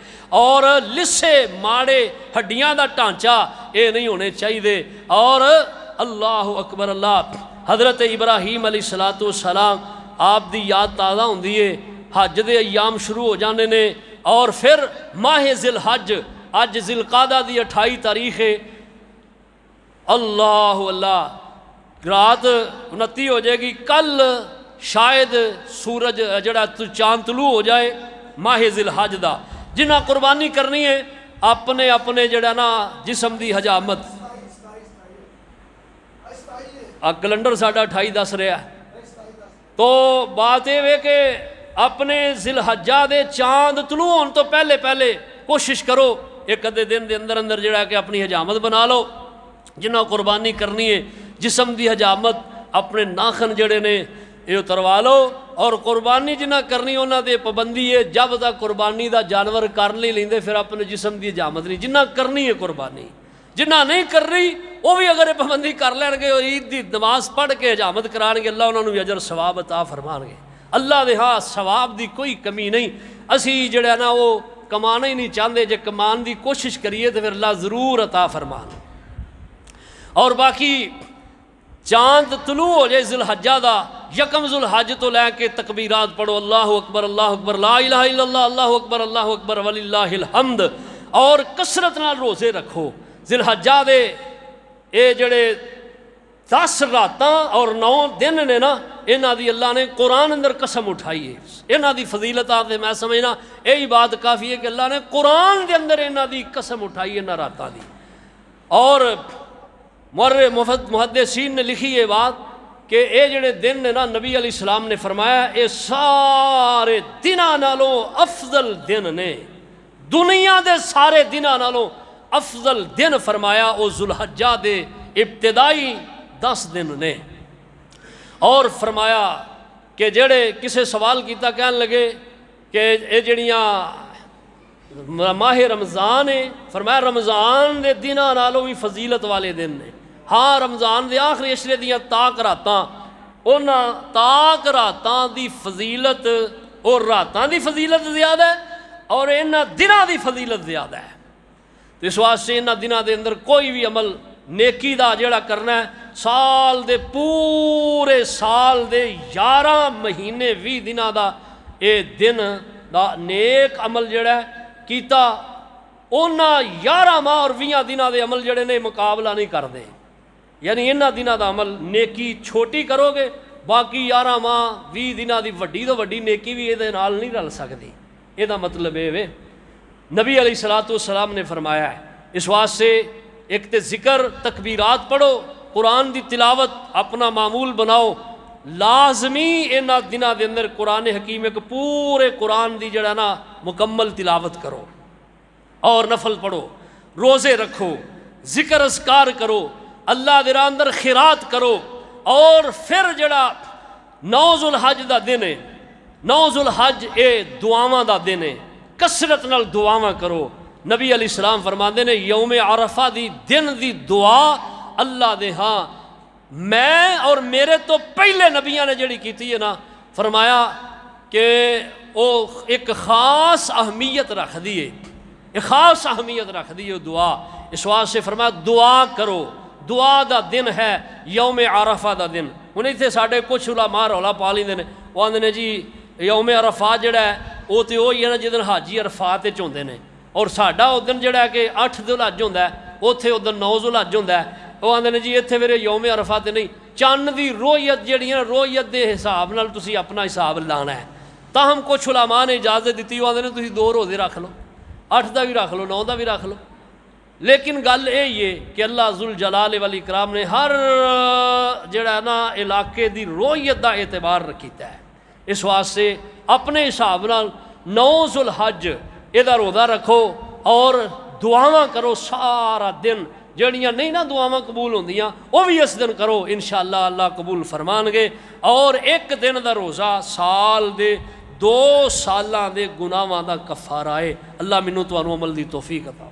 اور لسے ماڑے ہڈیاں دا ٹانچا اے نہیں ہونے چاہیے۔ اور اللہ اکبر اللہ، حضرت ابراہیم علیہ السلام آپ دی یاد تازہ ہوندی ہے، حج دے ایام شروع ہو جانے نے، اور پھر ماہ ذی الحج، اج ذی القعدہ دی 28 تاریخ ہے۔ اللہ اللہ، رات 29 ہو جائے گی، کل شاید سورج جڑا چاند طلوع ہو جائے ماہ ذی الحج دا۔ جنہ قربانی کرنی ہے اپنے اپنے جڑا نا جسم دی حجامت، کیلنڈر ساڈا 28 دس رہا ہے، تو بات یہ ہے کہ اپنے ذی الحجہ دے چاند طلوع ہون تو پہلے پہلے کوشش کرو ایک ادھے دن دے اندر اندر جڑا کہ اپنی حجامت بنا لو۔ جنہ قربانی کرنی ہے جسم دی حجامت، اپنے ناخن جڑے نے یہ اتروا لو، اور قربانی جنہ کرنی انہاں دے پابندی ہے جب تک قربانی دا جانور کر نہیں لیندے پھر اپنے جسم دی حجامت نہیں۔ جنہ کرنی ہے قربانی، جنہ نہیں کر رہی وہ بھی اگر پابندی کر لین گے، عید دی نماز پڑھ کے حجامت کران گے، اللہ انہوں نے اجر ثواب عطا فرمان گے۔ اللہ دے ہاں ثواب دی کوئی کمی نہیں، اسی جڑا نا وہ کمانا ہی نہیں چاہتے، جے کمان دی کوشش کریے تو پھر اللہ ضرور عطا فرمان۔ اور باقی چاند طلوع ہو جائے ذی الحجہ دا، یکم ذی الحج تو لے کے تکبیرات پڑھو، اللہ اکبر لا الہ الا اللہ، اللہ اکبر وللہ الحمد، اور کثرت نال روزے رکھو۔ ذی الحجہ دے اے جڑے 10 راتاں اور 9 دن نے نا، انہاں دی اللہ نے قرآن اندر قسم اٹھائی ہے، انہاں دی فضیلت آتے میں سمجھنا یہی بات کافی ہے کہ اللہ نے قرآن دے اندر انہاں دی قسم اٹھائی ہے انہاں راتاں دی۔ اور محدثین نے لکھی یہ بات کہ اے جڑے دن نے نا، نبی علیہ السلام نے فرمایا اے سارے دناں نالوں افضل دن نے، دنیا دے سارے دناں نالوں افضل دن فرمایا او ذو الحجہ دے ابتدائی 10 دن نے۔ اور فرمایا کہ جڑے کسے سوال کیتا کہن لگے کہ اے جڑیاں ماہ رمضان ہے، فرمایا رمضان دے دناں نالوں بھی فضیلت والے دن نے۔ ہاں رمضان دے آخری عشرے دیاں تاک راتاں، انہاں تاک راتاں دی فضیلت اور راتاں دی فضیلت زیادہ ہے اور انہاں دناں دی فضیلت زیادہ ہے۔ تو اس واسطے انہاں دناں دے اندر کوئی بھی عمل نیکی دا جڑا کرنا ہے، سال دے پورے سال دے 11 مہینے 20 دناں دا اے دن دا نیک عمل جڑا ہے کیتا، انہاں 11 ماہ اور 20 دناں دے عمل جڑے نے مقابلہ نہیں کر دے۔ یعنی انہاں دناں دا عمل نیکی چھوٹی کرو گے، باقی 11 ماہ 20 دناں دی وڈی تو وڈی نیکی بھی یہ نال نہیں رل سکتی۔ یہ دا مطلب ہے نبی علیہ السلام نے فرمایا ہے۔ اس واسطے ایک تے ذکر تکبیرات پڑھو، قرآن دی تلاوت اپنا معمول بناؤ، لازمی انہاں دناں دے اندر قرآن حکیم ایک پورے قرآن دی جڑا نا مکمل تلاوت کرو، اور نفل پڑھو، روزے رکھو، ذکر اذکار کرو، اللہ دے راہ اندر خیرات کرو۔ اور پھر جڑا 9 ذو الحج دا دن ہے، 9 ذو الحج اے دعاواں دا دن ہے، کثرت نال دعاواں کرو۔ نبی علیہ السلام فرماندے نے یوم عرفہ دی دن دی دعا اللہ دے ہاں میں اور میرے تو پہلے نبیاں نے جڑی کیتی ہے نا، فرمایا کہ وہ ایک خاص اہمیت رکھ دیے، ایک خاص اہمیت رکھ دیے دعا۔ اس واسطے فرمایا دعا کرو، دعا دا دن ہے یوم عرفہ دا دن۔ ہن ایتھے ساڈے کچھ علماء رولا پا لیندے نے، وہ آندے نے جی یوم عرفات جڑا ہے وہ تو وہی ہے نا جدن حاجی عرفات وچ ہوندے نے، اور ساڈا او دن جڑا ہے کہ 8 ذو الحج ہوندا ہے، اوتھے او دن 9 ذو الحج ہوندا ہے۔ وہ آندے نے جی ایتھے میرے یوم عرفات نہیں، چند دی رویت جڑی ہے نا، رویت دے حساب نال تسی اپنا حساب لانا ہے۔ تاہم کچھ علماء نے اجازت دیتی، وہ آندے نے تسی 2 روزے رکھ لو، 8 دا بھی رکھ لو، 9 دا بھی رکھ لو۔ لیکن گل یہی ہے کہ اللہ ذوالجلال والاکرام نے ہر جڑا ہے نا علاقے دی رویت دا اعتبار رکھیتا ہے۔ اس واسطے اپنے حساب نال 9 ذو الحج یہ روزہ رکھو اور دعاواں کرو سارا دن، جڑیاں نہیں نا دعاواں قبول ہوندیاں وہ بھی اس دن کرو، انشاءاللہ اللہ قبول فرمان گے۔ اور ایک دن دا روزہ سال دے 2 سالاں دے گناہاں دا کفارہ ہے۔ اللہ مینوں تانوں عمل دی توفیق عطا